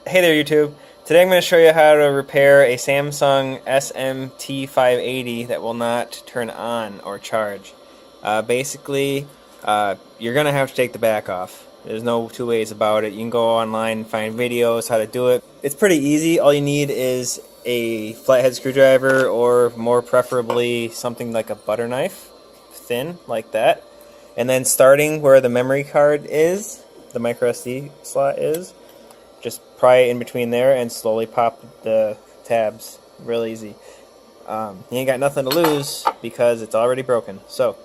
Hey there YouTube. Today I'm going to show you how to repair a Samsung SM-T580 that will not turn on or charge. Basically, you're going to have to take the back off. There's no two ways about it. You can go online and find videos how to do it. It's pretty easy. All you need is a flathead screwdriver, or more preferably something like a butter knife, thin like that. And then starting where the memory card is, the micro SD slot is, just pry it in between there and slowly pop the tabs. Real easy. You ain't got nothing to lose because it's already broken. So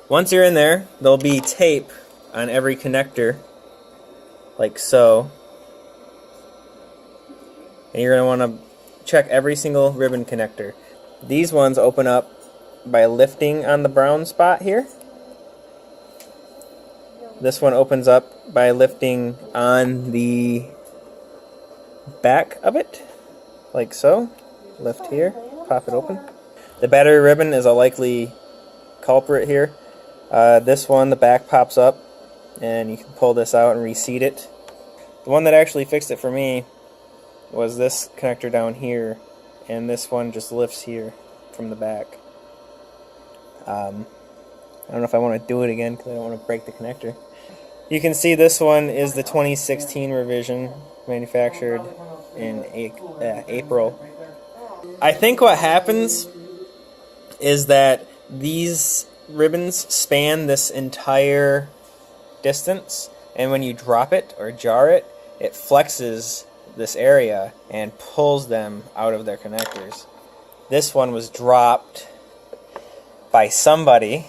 once you're in there, there'll be tape on every connector, like so. And you're going to want to check every single ribbon connector. These ones open up by lifting on the brown spot here. This one opens up by lifting on the back of it, like so. Lift here, pop it open. The battery ribbon is a likely culprit here. This one, the back pops up, and you can pull this out and reseat it. The one that actually fixed it for me was this connector down here, and this one just lifts here from the back. I don't know if I want to do it again because I don't want to break the connector. You can see this one is the 2016 revision, manufactured in April. I think what happens is that these ribbons span this entire distance, and when you drop it or jar it, it flexes this area and pulls them out of their connectors. This one was dropped by somebody,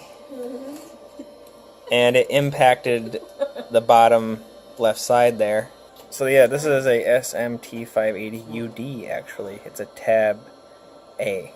and it impacted the bottom left side there. So yeah, this is a SM-T580 UD actually. It's a tab A.